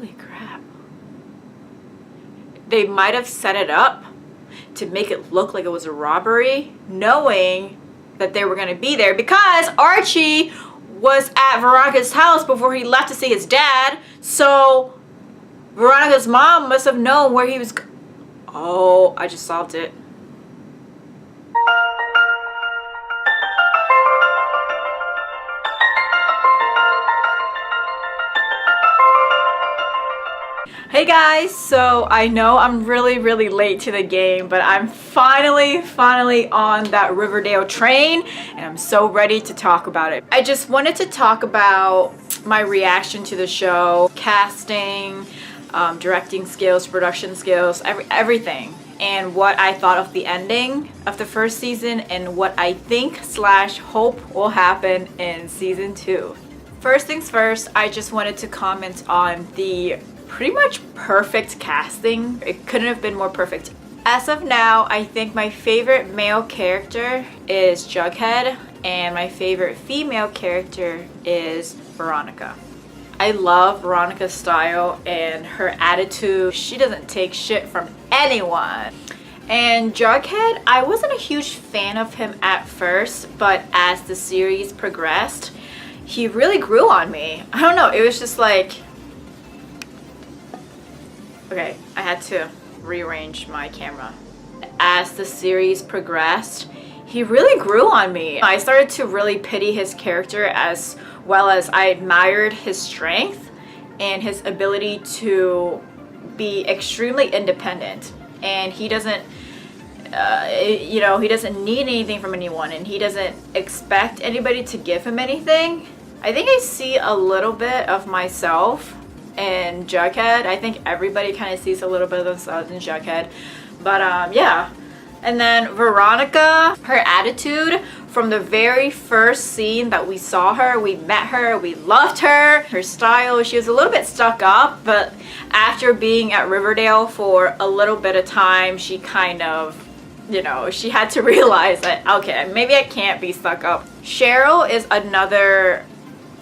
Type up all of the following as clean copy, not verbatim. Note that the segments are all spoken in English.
Holy crap. They might have set it up to make it look like it was a robbery, knowing that they were going to be there, because Archie was at Veronica's house before he left to see his dad. So Veronica's mom must have known where he was. Oh, I just solved it. Hey guys, so I know I'm really late to the game, but I'm finally on that Riverdale train, and I'm so ready to talk about it. I just wanted to talk about my reaction to the show, casting, directing skills, production skills, everything, and what I thought of the ending of the first season and what I think / hope will happen in season 2. First things first, I just wanted to comment on the pretty much perfect casting. It couldn't have been more perfect. As of now, I think my favorite male character is Jughead, and my favorite female character is Veronica. I love Veronica's style and her attitude. She doesn't take shit from anyone. And Jughead, I wasn't a huge fan of him at first, but as the series progressed, he really grew on me. I don't know, it was just like, okay, I had to rearrange my camera. As the series progressed, he really grew on me. I started to really pity his character, as well as I admired his strength and his ability to be extremely independent. And he doesn't, he doesn't need anything from anyone, and he doesn't expect anybody to give him anything. I think I see a little bit of myself in Jughead. I think everybody kind of sees a little bit of themselves in Jughead. But yeah. And then Veronica, her attitude from the very first scene that we saw her, we met her, we loved her. Her style, she was a little bit stuck up, but after being at Riverdale for a little bit of time, she kind of, she had to realize that, okay, maybe I can't be stuck up. CHERYL is another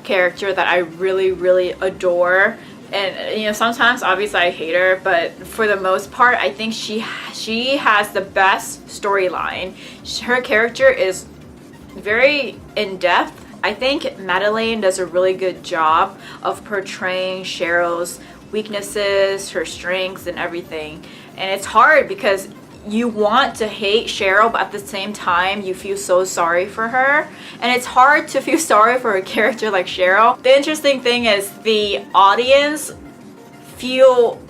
character that I really adore. And sometimes obviously I hate her, but for the most part I think she has the best storyline. Her character is very in-depth. I think Madeleine does a really good job of portraying CHERYL's weaknesses, her strengths, and everything. And it's hard because you want to hate CHERYL, but at the same time you feel so sorry for her, and it's hard to feel sorry for a character like CHERYL. The interesting thing is the audience feel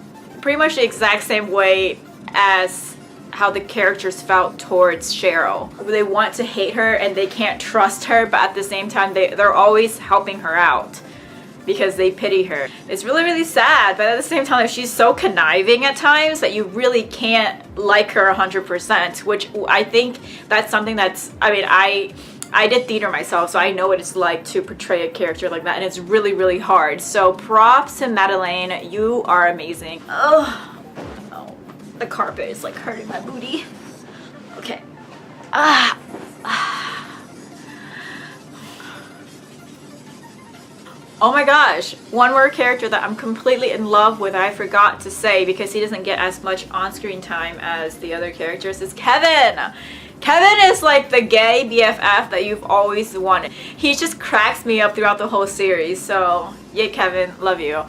pretty much the exact same way as how the characters felt towards CHERYL. They want to hate her and they can't trust her, but at the same time they're always helping her out because they pity her. It's really sad, but at the same time she's so conniving at times that you really can't like her 100%, which I think that's something that's, I did theater myself, so I know what it's like to portray a character like that, and it's really hard. So props to Madeleine, you are amazing. Oh, the carpet is like hurting my booty. Okay. Oh my gosh, one more character that I'm completely in love with, I forgot to say because he doesn't get as much on-screen time as the other characters, is Kevin. Kevin is like the gay BFF that you've always wanted. He just cracks me up throughout the whole series, so yay Kevin, love you.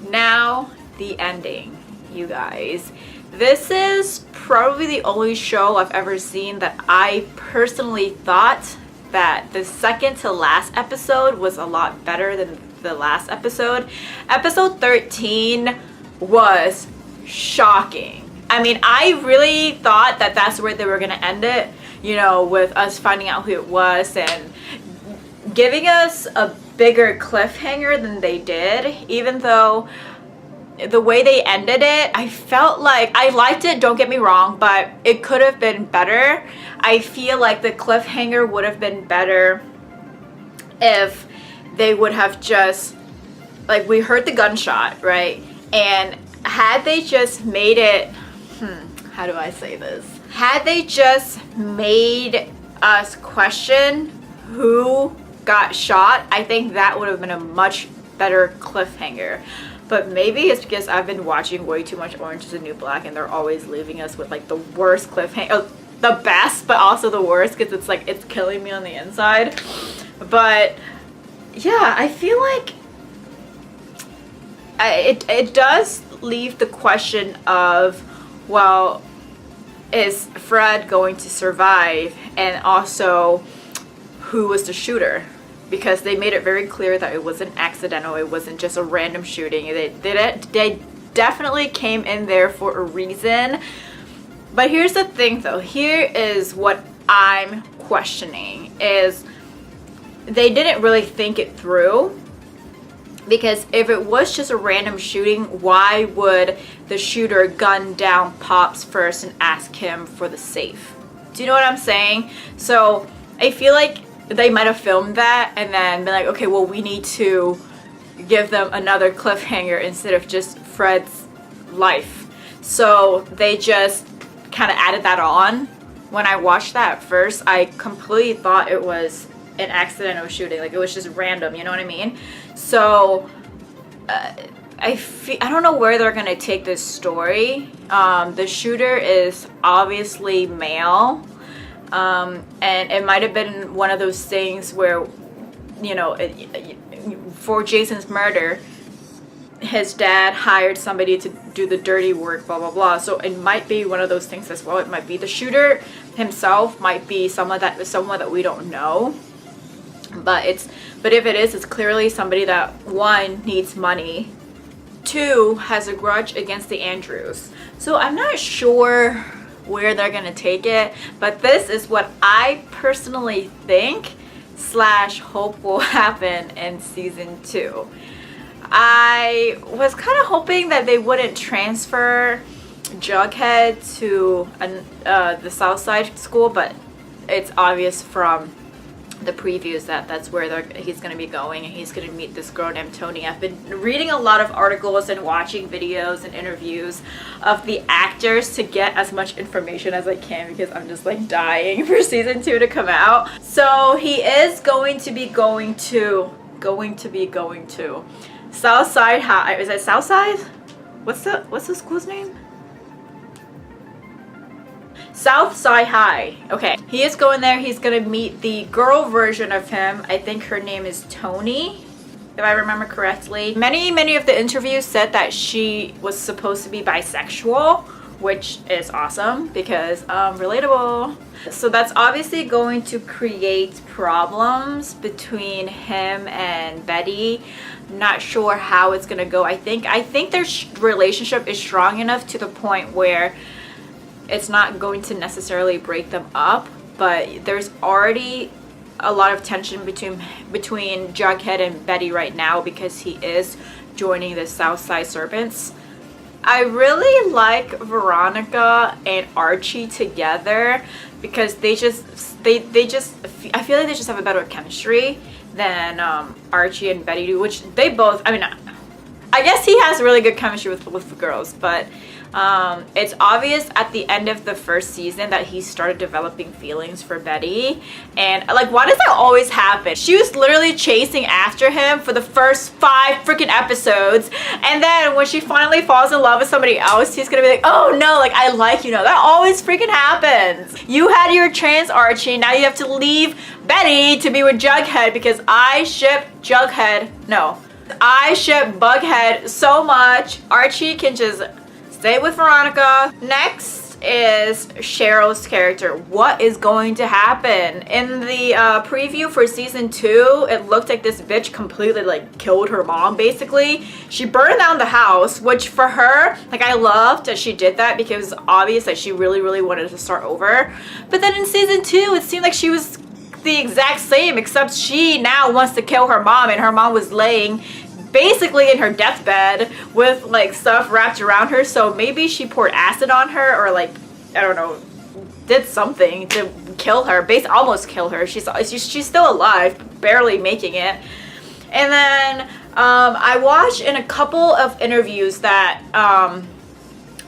Now, the ending, you guys. This is probably the only show I've ever seen that I personally thought that the second to last episode was a lot better than the last episode. Episode 13 was shocking. I really thought that that's where they were gonna end it, with us finding out who it was and giving us a bigger cliffhanger than they did. Even though the way they ended it, I felt like I liked it, don't get me wrong, but it could have been better. I feel like the cliffhanger would have been better if they would have just, like, we heard the gunshot, right? And had they just made it, how do I say this? Had they just made us question who got shot, I think that would have been a much better cliffhanger. But maybe it's because I've been watching way too much Orange is the New Black, and they're always leaving us with like the worst cliffhanger. Oh, the best, but also the worst, because it's like it's killing me on the inside. But yeah, I feel like it does leave the question of, well, is Fred going to survive? And also, who was the shooter? Because they made it very clear that it wasn't accidental, it wasn't just a random shooting. They definitely came in there for a reason. But here's the thing though, here is what I'm questioning, is they didn't really think it through. Because if it was just a random shooting, why would the shooter gun down Pops first and ask him for the safe? Do you know what I'm saying? So I feel like they might have filmed that and then been like, okay, well, we need to give them another cliffhanger instead of just Fred's life. So they just kind of added that on. When I watched that at first, I completely thought it was an accidental shooting, like it was just random, you know what I mean? So I don't know where they're gonna take this story. The shooter is obviously male, and it might have been one of those things where, you know, for Jason's murder, his dad hired somebody to do the dirty work, blah blah blah. So it might be one of those things as well. It might be the shooter himself, might be someone that we don't know. But if it is, it's clearly somebody that, one, needs money, two, has a grudge against the Andrews. So I'm not sure where they're gonna take it, but this is what I personally think / hope will happen in season 2. I was kind of hoping that they wouldn't transfer Jughead to the Southside school, but it's obvious from the previews that that's where he's going to be going, and he's going to meet this girl named Tony. I've been reading a lot of articles and watching videos and interviews of the actors to get as much information as I can, because I'm just like dying for season 2 to come out. So he is going to be going to Southside High. Is it Southside? What's the school's name? Southside High. Okay, he is going there. He's gonna meet the girl version of him. I think her name is Tony, if I remember correctly. Many of the interviews said that she was supposed to be bisexual, which is awesome because relatable. So that's obviously going to create problems between him and Betty. Not sure how it's gonna go. I think their relationship is strong enough to the point where it's not going to necessarily break them up, but there's already a lot of tension between Jughead and Betty right now because he is joining the Southside Serpents. I really like Veronica and Archie together because I feel like they just have a better chemistry than Archie and Betty do, which they both, I mean, I guess he has really good chemistry with the girls, but it's obvious at the end of the first season that he started developing feelings for Betty. And like, why does that always happen? She was literally chasing after him for the first 5 freaking episodes, and then when she finally falls in love with somebody else, he's gonna be like, oh no, like, I like you now. That always freaking happens. You had your chance, Archie. Now you have to leave Betty to be with Jughead, because I ship Bughead so much. Archie can just stay with Veronica. Next is CHERYL's character. What is going to happen? In the preview for season 2, it looked like this bitch completely like killed her mom, basically. She burned down the house, which for her, like, I loved that she did that because it's obvious that she really wanted to start over. But then in season 2, it seemed like she was the exact same, except she now wants to kill her mom, and her mom was laying basically in her deathbed with like stuff wrapped around her. So maybe she poured acid on her, or like, I don't know, did something to kill her, almost kill her. She's still alive, barely making it. And then I watched in a couple of interviews that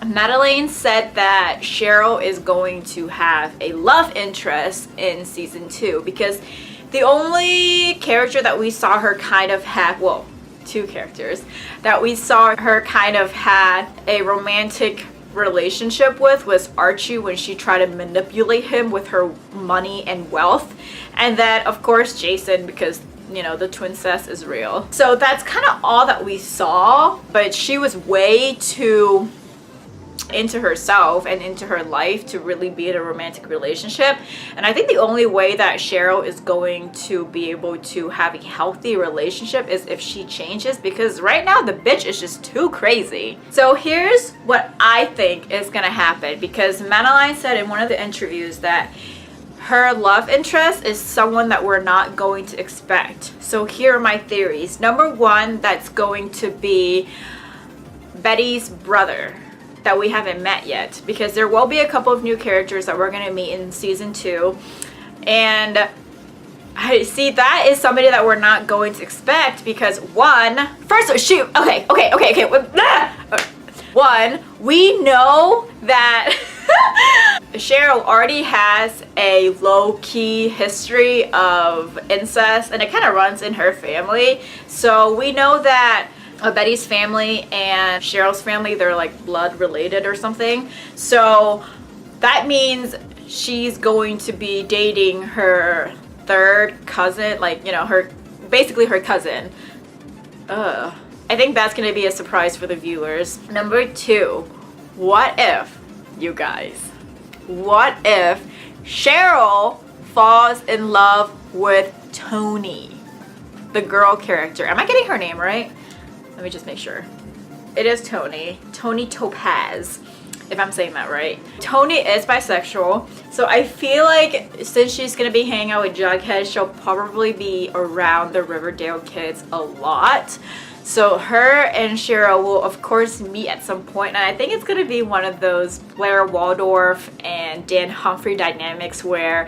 Madeline said that CHERYL is going to have a love interest in season 2, because the only character that we saw her kind of have, well, two characters that we saw her kind of had a romantic relationship with was Archie, when she tried to manipulate him with her money and wealth, and then of course Jason, because you know the twincest is real. So that's kind of all that we saw, but she was way too into herself and into her life to really be in a romantic relationship. And I think the only way that Cheryl is going to be able to have a healthy relationship is if she changes, because right now the bitch is just too crazy. So here's what I think is gonna happen, because Madeline said in one of the interviews that her love interest is someone that we're not going to expect. So here are my theories. Number one, that's going to be Betty's brother that we haven't met yet, because there will be a couple of new characters that we're going to meet in season 2, and I see that is somebody that we're not going to expect, because one, we know that Cheryl already has a low-key history of incest, and it kind of runs in her family. So we know that Betty's family and Cheryl's family, they're like blood related or something. So that means she's going to be dating her third cousin, like, you know, basically her cousin. I think that's gonna be a surprise for the viewers. Number 2, what if, you guys, what if Cheryl falls in love with Tony, the girl character? Am I getting her name right? Let me just make sure. It is Tony Topaz, if I'm saying that right. Tony is bisexual, so I feel like since she's gonna be hanging out with Jughead, she'll probably be around the Riverdale kids a lot. So her and Cheryl will of course meet at some point, and I think it's gonna be one of those Blair Waldorf and Dan Humphrey dynamics where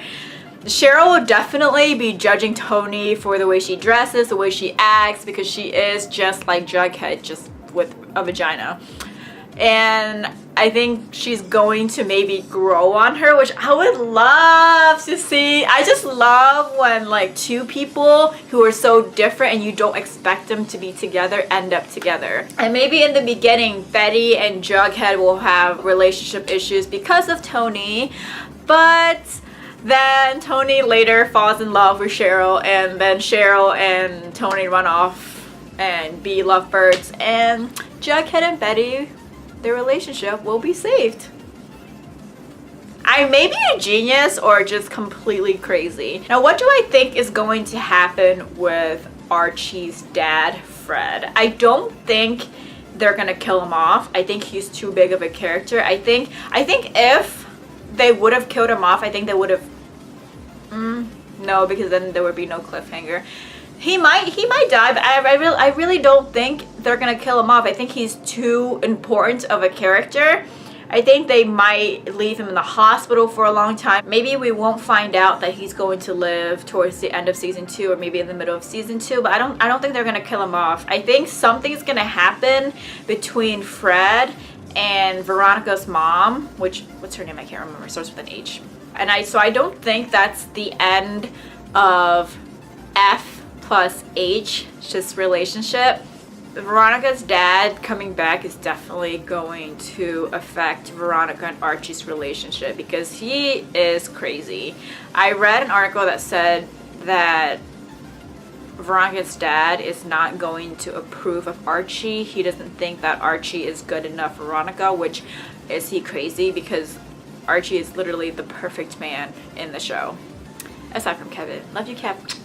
Cheryl will definitely be judging Tony for the way she dresses, the way she acts, because she is just like Jughead, just with a vagina. And I think she's going to maybe grow on her, which I would love to see. I just love when like two people who are so different and you don't expect them to be together end up together. And maybe in the beginning, Betty and Jughead will have relationship issues because of Tony, but then Tony later falls in love with Cheryl, and then Cheryl and Tony run off and be lovebirds, and Jughead and Betty, their relationship will be saved. I may be a genius or just completely crazy. Now, what do I think is going to happen with Archie's dad, Fred? I don't think they're gonna kill him off. I think he's too big of a character. I think if they would have killed him off, I think they would have no, because then there would be no cliffhanger. He might die, but I really don't think they're gonna kill him off. I think he's too important of a character. I think they might leave him in the hospital for a long time. Maybe we won't find out that he's going to live towards the end of season 2 or maybe in the middle of season 2, but I don't think they're gonna kill him off. I think something's gonna happen between Fred and Veronica's mom, what's her name? I can't remember. It starts with an H. And so I don't think that's the end of F plus H, just relationship. Veronica's dad coming back is definitely going to affect Veronica and Archie's relationship, because he is crazy. I read an article that said that Veronica's dad is not going to approve of Archie. He doesn't think that Archie is good enough for Veronica, which is he crazy, because Archie is literally the perfect man in the show. Aside from Kevin. Love you, Kev.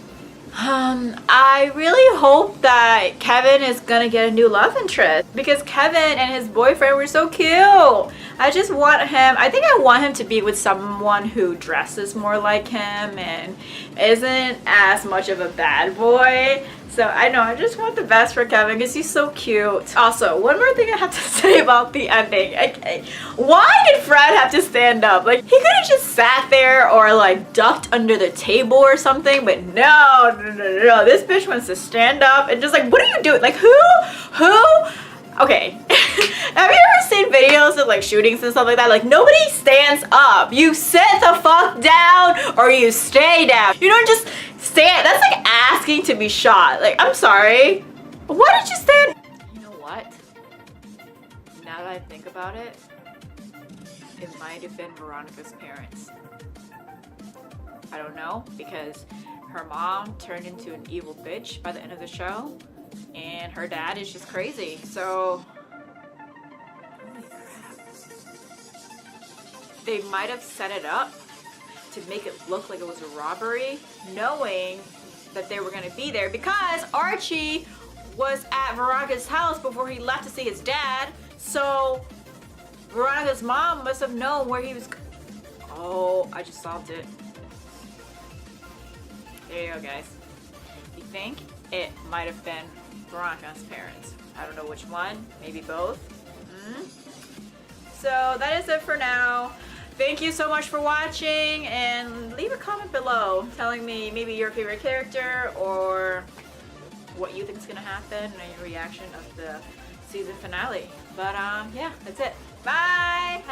I really hope that Kevin is gonna get a new love interest, because Kevin and his boyfriend were so cute. I just want him, I think I want him to be with someone who dresses more like him and isn't as much of a bad boy. So I know, I just want the best for Kevin because he's so cute. Also, one more thing I have to say about the ending. Why did Fred have to stand up? Like, he could have just sat there or like ducked under the table or something, but no. This bitch wants to stand up and just like, what are you doing? Like, who? Okay. Have you ever seen videos of like shootings and stuff like that? Like, nobody stands up. You sit the fuck down or you stay down. You don't just stand. That's like asking to be shot. Like, I'm sorry. Why did you stand? You know what? Now that I think about it, it might have been Veronica's parents. I don't know, because her mom turned into an evil bitch by the end of the show, and her dad is just crazy. So, holy crap. They might have set it up to make it look like it was a robbery, knowing that they were going to be there, because Archie was at Veronica's house before he left to see his dad. So Veronica's mom must have known where he was. Oh, I just solved it. There you go, guys. You think it might have been Veronica's parents? I don't know which one. Maybe both. So that is it for now. Thank you so much for watching, and leave a comment below telling me maybe your favorite character or what you think is gonna happen and your reaction of the season finale. But yeah, that's it. Bye!